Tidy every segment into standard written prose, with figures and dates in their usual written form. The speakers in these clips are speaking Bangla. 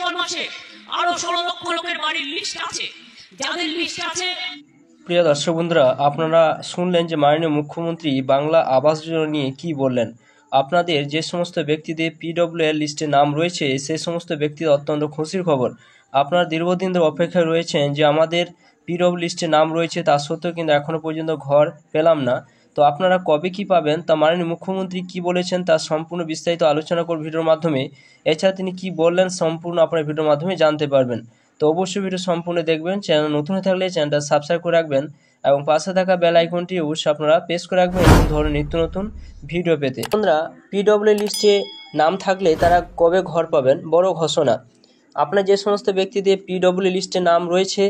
ডিসেম্বর মাসে আরো 16 লক্ষ লোকের বাড়ির লিস্ট আছে, যাদের লিস্ট আছে। প্রিয় দর্শক বন্ধুরা, আপনারা শুনলেন যে মাননীয় মুখ্যমন্ত্রী বাংলা আবাস যোজনা নিয়ে কি বললেন। আপনাদের যে সমস্ত ব্যক্তিদের পিডব্লিউএল লিস্টে নাম রয়েছে সেই সমস্ত ব্যক্তিদের অত্যন্ত খুশির খবর। আপনারা দীর্ঘদিন ধরে অপেক্ষায় রয়েছেন যে আমাদের পিডব্লিউ লিস্টে নাম রয়েছে, তা সত্ত্বেও কিন্তু এখনও পর্যন্ত ঘর পেলাম না। তো আপনারা কবে কি পাবেন তা মাননীয় মুখ্যমন্ত্রী কি বলেছেন তার সম্পূর্ণ বিস্তারিত আলোচনা করব ভিডিওর মাধ্যমে। এছাড়া তিনি কি বললেন সম্পূর্ণ আপনারা ভিডিওর মাধ্যমে জানতে পারবেন। তো অবশ্যই ভিডিও সম্পূর্ণ দেখবেন। চ্যানেল নতুন হয়ে থাকলে চ্যানেলটা সাবস্ক্রাইব করে রাখবেন এবং পাশে থাকা বেল আইকনটি অবশ্যই আপনারা প্রেস করে রাখবেন এরকম ধরনের নিত্য নতুন ভিডিও পেতে। বন্ধুরা, পিডব্লিউ লিস্টে নাম থাকলে তারা কবে ঘর পাবেন, বড় ঘোষণা। আপনার যে সমস্ত ব্যক্তিদের পিডব্লিউ লিস্টে নাম রয়েছে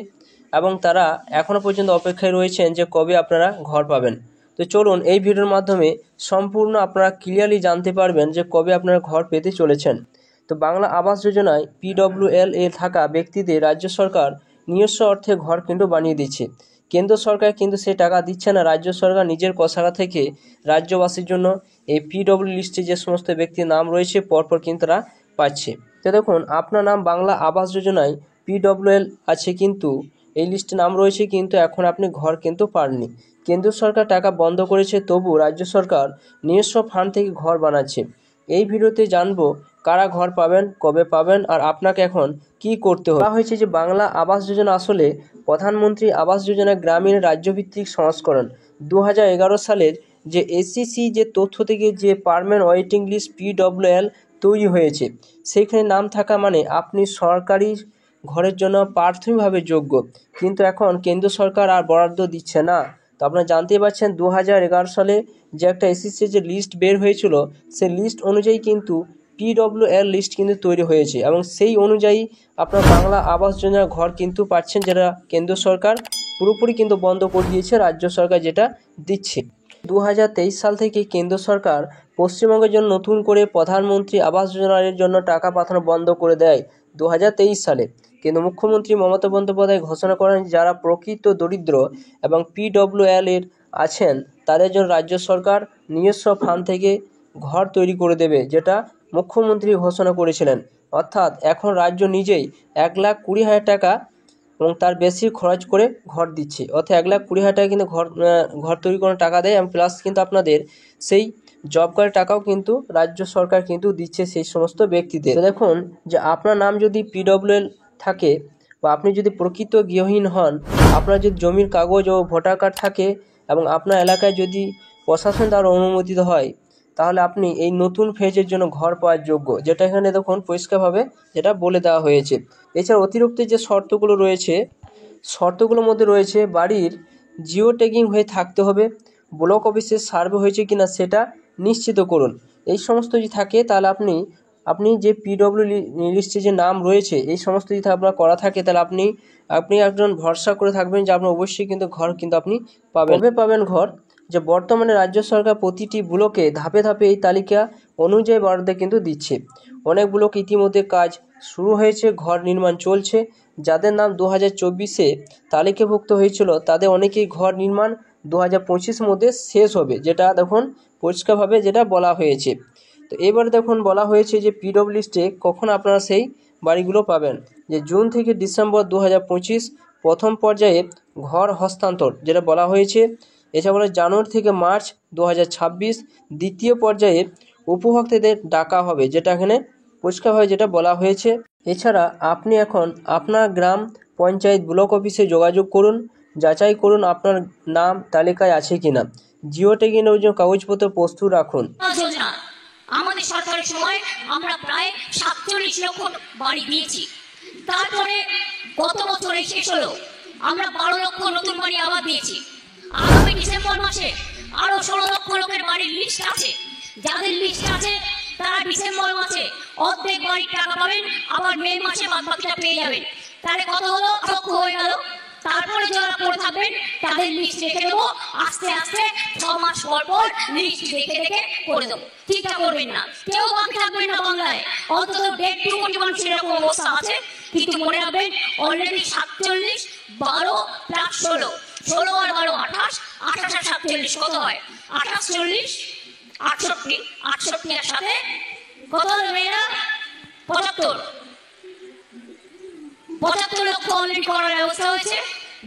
এবং তারা এখনও পর্যন্ত অপেক্ষায় রয়েছেন যে কবে আপনারা ঘর পাবেন, তো চলুন এই ভিডিওর মাধ্যমে সম্পূর্ণ আপনারা ক্লিয়ারলি জানতে পারবেন যে কবে আপনারা ঘর পেতে চলেছেন। তো বাংলা আবাস যোজনায় পিডব্লিউএল এ থাকা ব্যক্তিদের রাজ্য সরকার নিজস্ব অর্থে ঘর কিন্তু বানিয়ে দিচ্ছে। কেন্দ্র সরকার কিন্তু সে টাকা দিচ্ছে না, রাজ্য সরকার নিজের কোষাগার থেকে রাজ্যবাসীর জন্য এই পিডব্লিউ লিস্টে যে সমস্ত ব্যক্তির নাম রয়েছে পরপর কিন্তু তারা পাচ্ছে। তো দেখুন, আপনার নাম বাংলা আবাস যোজনায় পিডব্লিউএল আছে, কিন্তু এই লিস্টে নাম রয়েছে, কিন্তু এখন আপনি ঘর কিন্তু পাননি। কেন্দ্র সরকার টাকা বন্ধ করেছে, তবু রাজ্য সরকার নিজস্ব ফান্ড থেকে ঘর বানাচ্ছে। এই ভিডিওতে জানবো কারা ঘর পাবেন, কবে পাবেন, আর আপনাকে এখন কি করতে হবে। বলা হয়েছে যে বাংলা আবাস যোজনা আসলে প্রধানমন্ত্রী আবাস যোজনা গ্রামীণ রাজ্যভিত্তিক সংস্করণ 2011 সালের যে এসসিসি যে তথ্য থেকে যে পার্মানেন্ট ওয়েটিং লিস্ট পিডব্লিউএল তৈরি হয়েছে, সেইখানে নাম থাকা মানে আপনি সরকারি ঘরের জন্য প্রাথমিকভাবে যোগ্য। কিন্তু এখন কেন্দ্র সরকার আর বরাদ্দ দিচ্ছে না। তো আপনারা জানতেই পারছেন 2011 সালে যে একটা এসএসসি যে লিস্ট বের হয়েছিল, সেই লিস্ট অনুযায়ী কিন্তু পিডব্লিউএল লিস্ট কিন্তু তৈরি হয়েছে এবং সেই অনুযায়ী আপনার বাংলা আবাস যোজনার ঘর কিন্তু পাচ্ছেন, যেটা কেন্দ্র সরকার পুরোপুরি কিন্তু বন্ধ করে দিয়েছে, রাজ্য সরকার যেটা দিচ্ছে। 2023 সাল থেকে কেন্দ্র সরকার পশ্চিমবঙ্গের জন্য নতুন করে প্রধানমন্ত্রী আবাস যোজনার জন্য টাকা পাঠানো বন্ধ করে দেয় 2023 সালে। কিন্তু মুখ্যমন্ত্রী মমতা বন্দ্যোপাধ্যায় ঘোষণা করেন যারা প্রকৃত দরিদ্র এবং পিডব্লিউএল এর আছেন তাদের জন্য রাজ্য সরকার নিজস্ব ফান্ড থেকে ঘর তৈরি করে দেবে, যেটা মুখ্যমন্ত্রী ঘোষণা করেছিলেন। অর্থাৎ এখন রাজ্য নিজেই 1,20,000 টাকা এবং তার বেশি খরচ করে ঘর দিচ্ছে। অর্থাৎ 1,20,000 টাকা কিন্তু ঘর তৈরি করার টাকা দেয় এবং প্লাস কিন্তু আপনাদের সেই জব কার্ডের টাকাও কিন্তু রাজ্য সরকার কিন্তু দিচ্ছে সেই সমস্ত ব্যক্তিদের। তো দেখুন যে আপনার নাম যদি পিডব্লিউএল থাকে বা আপনি যদি প্রকৃত গৃহহীন হন, আপনার যদি জমির কাগজ ও ভোটার কার্ড থাকে এবং আপনার এলাকায় যদি প্রশাসন দ্বারা অনুমোদিত হয়, তাহলে আপনি এই নতুন ফেজের জন্য ঘর পাওয়ার যোগ্য, যেটা এখানে দেখুন পরিষ্কারভাবে যেটা বলে দেওয়া হয়েছে। এছাড়া অতিরিক্ত যে শর্তগুলো রয়েছে, শর্তগুলোর মধ্যে রয়েছে বাড়ির জিও ট্যাগিং হয়ে থাকতে হবে, ব্লক অফিসে সার্ভে হয়েছে কিনা সেটা নিশ্চিত করুন। এই সমস্ত যদি থাকে তাহলে আপনি যে পিডব্লিউ লিস্টে যে নাম রয়েছে এই সমস্ত যদি আপনার করা থাকে, তাহলে আপনি একজন ভরসা করে থাকবেন যে আপনার অবশ্যই কিন্তু ঘর কিন্তু আপনি পাবেন। কবে পাবেন ঘর? যে বর্তমানে রাজ্য সরকার প্রতিটি ব্লকে ধাপে ধাপে এই তালিকা অনুযায়ী বরাদ্দ কিন্তু দিচ্ছে। অনেক ব্লক ইতিমধ্যে কাজ শুরু হয়েছে, ঘর নির্মাণ চলছে। যাদের নাম 2024-এ তালিকাভুক্ত হয়েছিল তাদের অনেকেই ঘর নির্মাণ 2025-এর মধ্যে শেষ হবে, যেটা দেখুন পরিষ্কারভাবে যেটা বলা হয়েছে। তো এবারে দেখুন বলা হয়েছে যে পিডব্লিউ লিস্টে কখন আপনারা সেই বাড়িগুলো পাবেন, যে জুন থেকে ডিসেম্বর 2025 প্রথম পর্যায়ে ঘর হস্তান্তর যেটা বলা হয়েছে। এছাড়া বলে জানুয়ারি থেকে মার্চ 2026 দ্বিতীয় পর্যায়ে উপভোক্তাদের ডাকা হবে, যেটা এখানে পরিষ্কারভাবে যেটা বলা হয়েছে। এছাড়া আপনি এখন আপনার গ্রাম পঞ্চায়েত ব্লক অফিসে যোগাযোগ করুন, যাচাই করুন আপনার নাম তালিকায় আছে কিনা। জিও ট্যাগিংয়ের জন্য কাগজপত্র প্রস্তুত রাখুন। আমাদের সরকারের সময় আমরা প্রায় 47 লক্ষ বাড়ি দিয়েছি। তারপরে গত বছরে শেষ হলো আমরা 12 লক্ষ নতুন বাড়ি আবার দিয়েছি। আগামী ডিসেম্বর মাসে আরো 16 লক্ষ লোকের বাড়ির লিস্ট আছে, যাদের লিস্ট আছে তারা ডিসেম্বর মাসে অর্ধেক বাড়ির টাকা পাবেন, আবার মে মাসে বাদ বাকিটা পেয়ে যাবেন। তাহলে কত হলো? 8 লক্ষ হয়ে গেল। তারপরে যারা পড়ে থাকবেন তাদের লিস্ট রেখে দেবো, আস্তে আস্তে 6 মাস পর পর লিস্ট দেখে দেখে করে দেবো। চিন্তা করবেন না, কেউ বাকি থাকবেন না বাংলায়। অন্তত 1.5 কোটি মানুষের এরকম অবস্থা আছে। কিন্তু মনে রাখবেন অলরেডি 47, 12 প্লাস 16, 16 আর 12 28, 28 আর 47 কত হয়? 28, 40, 68, 68 এর সাথে কত হলো মেয়েরা? 75, 75 লক্ষ অলরেডি করার ব্যবস্থা হয়েছে,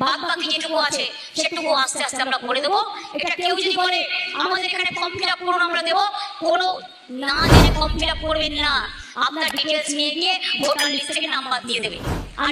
বাদ বাকি যেটুকু আছে সেটুকু আস্তে আস্তে আমরা করে দেবো। এটা কেউ যদি বলে আমাদের এখানে ফর্ম ফিল আপ করুন আমরা দেবো, কোনো না জেনে ফর্ম ফিল আপ করবেন না, আপনার ডিটেলস নিয়ে গিয়ে ভোটার লিস্ট থেকে নাম্বার দিয়ে দেবে। আর